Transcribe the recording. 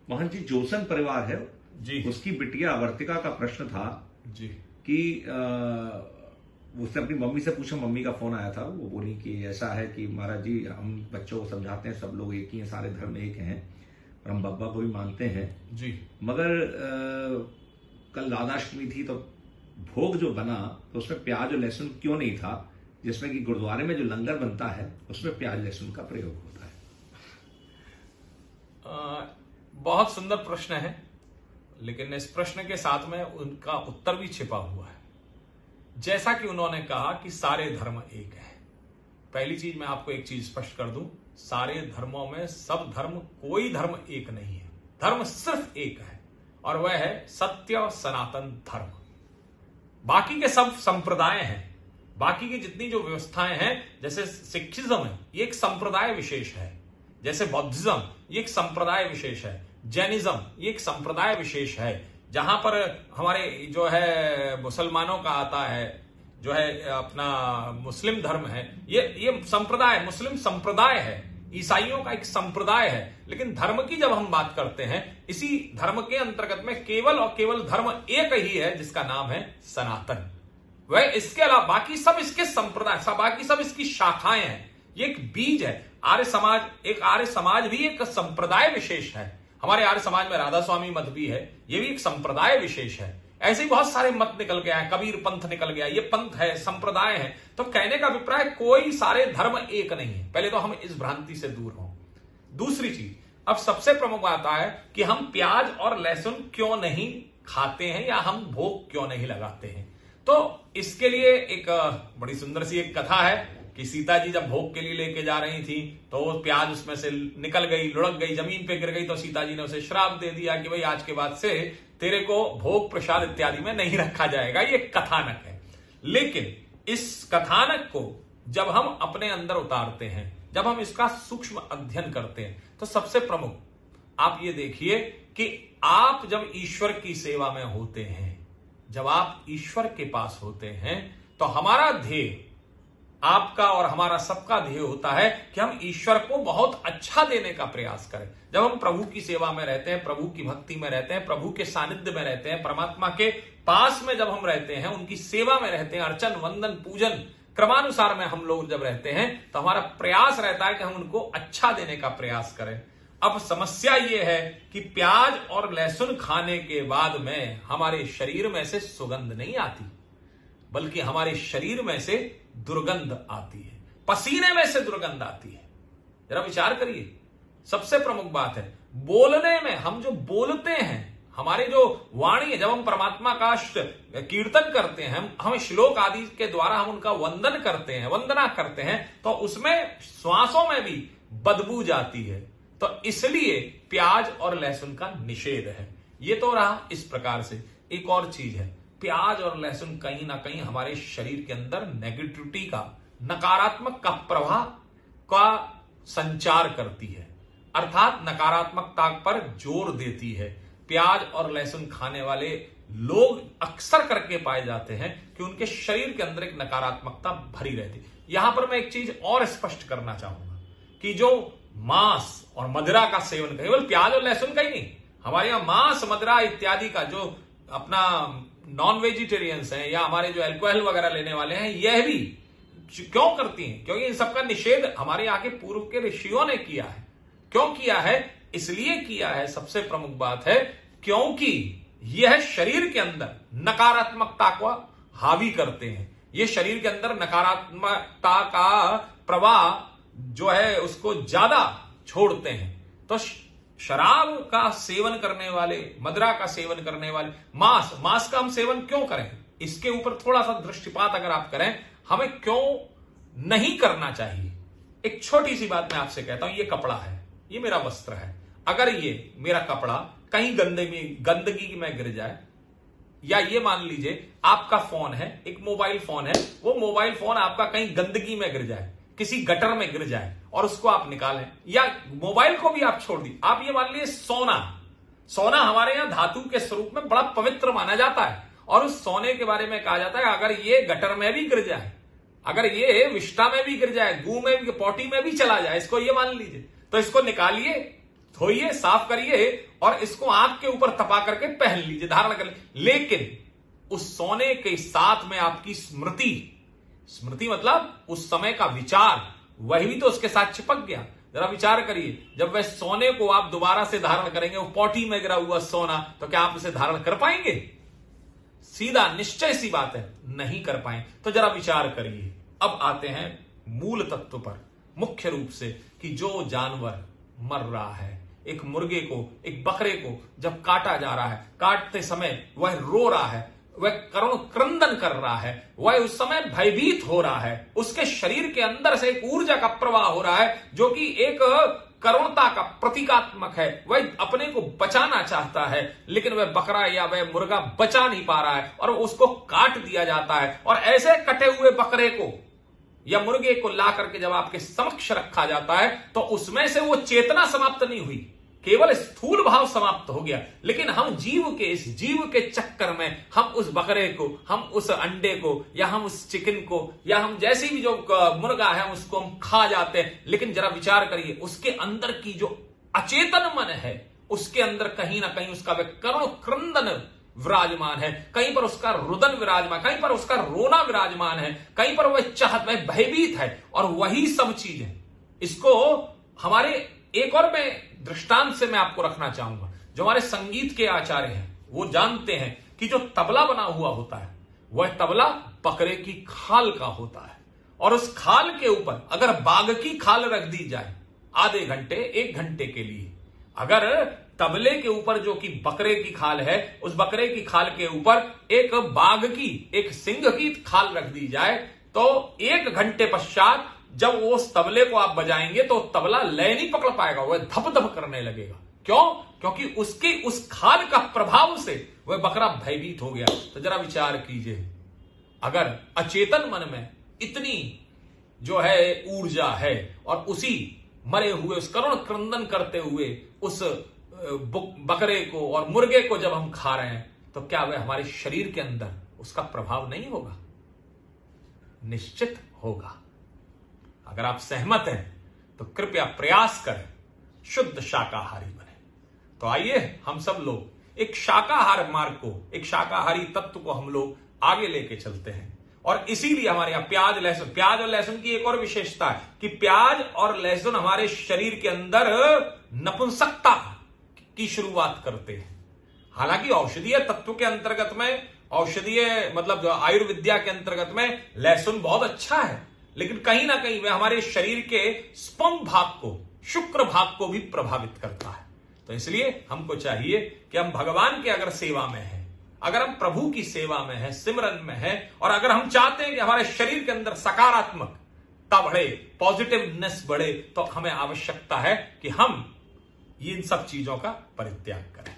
Mohan ji, Jason परिवार है जी, उसकी बिटिया अवर्तिका का प्रश्न था जी, कि उसने अपनी मम्मी से पूछा, मम्मी का फोन आया था, वो बोली कि ऐसा है कि महाराज जी हम बच्चों को समझाते हैं सब लोग एक ही हैं, सारे धर्म एक हैं और हम बब्बा को भी मानते हैं, जी, मगर कल राधाष्टमी थी तो भोग जो बना तो उसमें प्याज और लहसुन क्यों नहीं था, जिसमें कि गुरुद्वारे में जो लंगर बनता है उसमें प्याज लहसुन का प्रयोग होता है। बहुत सुंदर प्रश्न है, लेकिन इस प्रश्न के साथ में उनका उत्तर भी छिपा हुआ है। जैसा कि उन्होंने कहा कि सारे धर्म एक है। पहली चीज मैं आपको एक चीज स्पष्ट कर दूं, सारे धर्मों में सब धर्म, कोई धर्म एक नहीं है। धर्म सिर्फ एक है और वह है सत्य सनातन धर्म। बाकी के सब संप्रदाय हैं, बाकी की जितनी जो व्यवस्थाएं हैं, जैसे सिखिज्म है ये एक संप्रदाय विशेष है, जैसे बौद्धिज्म ये एक संप्रदाय विशेष है, जैनिज्म ये एक संप्रदाय विशेष है, जहां पर हमारे जो है मुसलमानों का आता है, जो है अपना मुस्लिम धर्म है, ये संप्रदाय मुस्लिम संप्रदाय है, ईसाइयों का एक संप्रदाय है। लेकिन धर्म की जब हम बात करते हैं, इसी धर्म के अंतर्गत में केवल और केवल धर्म एक ही है जिसका नाम है सनातन। वह इसके अलावा बाकी सब इसके संप्रदाय, बाकी सब इसकी शाखाएं हैं। ये एक बीज है। आर्य समाज भी एक संप्रदाय विशेष है। हमारे आर्य समाज में राधा स्वामी मत भी है, ये भी एक संप्रदाय विशेष है। ऐसे ही बहुत सारे मत निकल गया है, कबीर पंथ निकल गया, ये पंथ है, संप्रदाय है। तो कहने का अभिप्राय कोई सारे धर्म एक नहीं है। पहले तो हम इस भ्रांति से दूर हों। दूसरी चीज, अब सबसे प्रमुख बात है कि हम प्याज और लहसुन क्यों नहीं खाते हैं या हम भोग क्यों नहीं लगाते हैं। तो इसके लिए एक बड़ी सुंदर सी एक कथा है कि सीता जी जब भोग के लिए लेके जा रही थी तो वो प्याज उसमें से निकल गई, लुढ़क गई, जमीन पे गिर गई। तो सीता जी ने उसे श्राप दे दिया कि भाई आज के बाद से तेरे को भोग प्रसाद इत्यादि में नहीं रखा जाएगा। ये कथानक है। लेकिन इस कथानक को जब हम अपने अंदर उतारते हैं, जब हम इसका सूक्ष्म अध्ययन करते हैं, तो सबसे प्रमुख आप ये देखिए कि आप जब ईश्वर की सेवा में होते हैं, जब आप ईश्वर के पास होते हैं, तो हमारा ध्येय, आपका और हमारा सबका ध्येय होता है कि हम ईश्वर को बहुत अच्छा देने का प्रयास करें। जब हम प्रभु की सेवा में रहते हैं, प्रभु की भक्ति में रहते हैं, प्रभु के सानिध्य में रहते हैं, परमात्मा के पास में जब हम रहते हैं, उनकी सेवा में रहते हैं, अर्चन वंदन पूजन क्रमानुसार में हम लोग जब रहते हैं, तो हमारा प्रयास रहता है कि हम उनको अच्छा देने का प्रयास करें। अब समस्या यह है कि प्याज और लहसुन खाने के बाद में हमारे शरीर में से सुगंध नहीं आती, बल्कि हमारे शरीर में से दुर्गंध आती है, पसीने में से दुर्गंध आती है। जरा विचार करिए। सबसे प्रमुख बात है, बोलने में, हम जो बोलते हैं, हमारे जो वाणी है, जब हम परमात्मा का कीर्तन करते हैं, हम श्लोक आदि के द्वारा हम उनका वंदन करते हैं, वंदना करते हैं, तो उसमें श्वासों में भी बदबू जाती है। तो इसलिए प्याज और लहसुन का निषेध है। ये तो रहा इस प्रकार से। एक और चीज है, प्याज और लहसुन कहीं ना कहीं हमारे शरीर के अंदर नेगेटिविटी का, नकारात्मक का प्रभाव का संचार करती है, अर्थात नकारात्मकता पर जोर देती है। प्याज और लहसुन खाने वाले लोग अक्सर करके पाए जाते हैं कि उनके शरीर के अंदर एक नकारात्मकता भरी रहती है। यहां पर मैं एक चीज और स्पष्ट करना चाहूंगा कि जो मांस और मदिरा का सेवन, केवल प्याज और लहसुन का ही नहीं, हमारे यहां मांस, मदिरा इत्यादि का, जो अपना नॉन वेजिटेरियंस हैं या हमारे जो अल्कोहल वगैरह लेने वाले हैं, यह भी क्यों करती हैं? क्योंकि इन सबका निषेध हमारे यहाँ के पूर्व के ऋषियों ने किया है। क्यों किया है? इसलिए किया है, सबसे प्रमुख बात है, क्योंकि यह शरीर के अंदर नकारात्मकता को हावी करते हैं। ये शरीर के अंदर नकारात्मकता का प्रवाह जो है उसको ज्यादा छोड़ते हैं। तो शराब का सेवन करने वाले, मदिरा का सेवन करने वाले, मांस का हम सेवन क्यों करें? इसके ऊपर थोड़ा सा दृष्टिपात अगर आप करें, हमें क्यों नहीं करना चाहिए। एक छोटी सी बात मैं आपसे कहता हूं, ये कपड़ा है, ये मेरा वस्त्र है, अगर ये मेरा कपड़ा कहीं गंदगी में गिर जाए, या ये मान लीजिए आपका फोन है, एक मोबाइल फोन है, वो मोबाइल फोन आपका कहीं गंदगी में गिर जाए, किसी गटर में गिर जाए और उसको आप निकालें, या मोबाइल को भी आप छोड़ दी, आप ये मान लीजिए सोना हमारे यहां धातु के स्वरूप में बड़ा पवित्र माना जाता है, और उस सोने के बारे में कहा जाता है अगर ये गटर में भी गिर जाए, अगर ये विष्ठा में भी गिर जाए, गू में भी, पोटी में भी चला जाए, इसको ये मान लीजिए, तो इसको निकालिए धोइए, साफ करिए और इसको आंख के ऊपर तपा करके पहन लीजिए, धारण कर लीजिए। लेकिन उस सोने के साथ में आपकी स्मृति, स्मृति मतलब उस समय का विचार, वही भी तो उसके साथ चिपक गया। जरा विचार करिए, जब वह सोने को आप दोबारा से धारण करेंगे, वो पॉटी में गिरा हुआ सोना, तो क्या आप उसे धारण कर पाएंगे? सीधा निश्चय सी बात है, नहीं कर पाए। तो जरा विचार करिए। अब आते हैं मूल तत्व पर, मुख्य रूप से कि जो जानवर मर रहा है, एक मुर्गे को, एक बकरे को जब काटा जा रहा है, काटते समय वह रो रहा है, वह करुण क्रंदन कर रहा है, वह उस समय भयभीत हो रहा है, उसके शरीर के अंदर से एक ऊर्जा का प्रवाह हो रहा है जो कि एक करुणता का प्रतीकात्मक है। वह अपने को बचाना चाहता है, लेकिन वह बकरा या वह मुर्गा बचा नहीं पा रहा है और उसको काट दिया जाता है। और ऐसे कटे हुए बकरे को या मुर्गे को ला करके जब आपके समक्ष रखा जाता है, तो उसमें से वो चेतना समाप्त नहीं हुई, केवल स्थूल भाव समाप्त हो गया। लेकिन हम इस जीव के चक्कर में हम उस बकरे को, हम उस अंडे को, या हम उस चिकन को, या हम जैसी भी जो मुर्गा है उसको हम खा जाते हैं। लेकिन जरा विचार करिए, उसके अंदर की जो अचेतन मन है, उसके अंदर कहीं ना कहीं उसका वह करुण क्रंदन विराजमान है, कहीं पर उसका रुदन विराजमान, कहीं पर उसका रोना विराजमान है, कहीं पर वह चाहत, वह भयभीत है। और वही सब चीज है। इसको हमारे एक और मैं दृष्टांत से मैं आपको रखना चाहूंगा। जो हमारे संगीत के आचार्य हैं वो जानते हैं कि जो तबला बना हुआ होता है, वह तबला बकरे की खाल का होता है। और उस खाल के ऊपर अगर बाघ की खाल रख दी जाए आधे घंटे, 1 घंटे के लिए, अगर तबले के ऊपर जो कि बकरे की खाल है, उस बकरे की खाल के ऊपर एक बाघ की, एक सिंह की खाल रख दी जाए, तो 1 घंटे पश्चात जब वो उस तबले को आप बजाएंगे तो तबला लय नहीं पकड़ पाएगा, वह धप धप करने लगेगा। क्यों? क्योंकि उसकी उस खाल का प्रभाव से वह बकरा भयभीत हो गया। तो जरा विचार कीजिए, अगर अचेतन मन में इतनी जो है ऊर्जा है और उसी मरे हुए, उस करुण क्रंदन करते हुए उस बकरे को और मुर्गे को जब हम खा रहे हैं, तो क्या वह हमारे शरीर के अंदर उसका प्रभाव नहीं होगा? निश्चित होगा। अगर आप सहमत हैं तो कृपया प्रयास करें, शुद्ध शाकाहारी बने। तो आइए हम सब लोग एक शाकाहार मार्ग को, एक शाकाहारी तत्व को हम लोग आगे लेके चलते हैं। और इसीलिए हमारे यहां प्याज और लहसुन की एक और विशेषता है कि प्याज और लहसुन हमारे शरीर के अंदर नपुंसकता की शुरुआत करते हैं। हालांकि औषधीय तत्व के अंतर्गत में, औषधीय मतलब आयुर्विद्या के अंतर्गत में लहसुन बहुत अच्छा है, लेकिन कहीं ना कहीं वह हमारे शरीर के स्पर्म भाग को, शुक्र भाग को भी प्रभावित करता है। तो इसलिए हमको चाहिए कि हम भगवान के अगर सेवा में हैं, अगर हम प्रभु की सेवा में हैं, सिमरन में हैं, और अगर हम चाहते हैं कि हमारे शरीर के अंदर सकारात्मकता बढ़े, पॉजिटिवनेस बढ़े, तो हमें आवश्यकता है कि हम इन सब चीजों का परित्याग करें।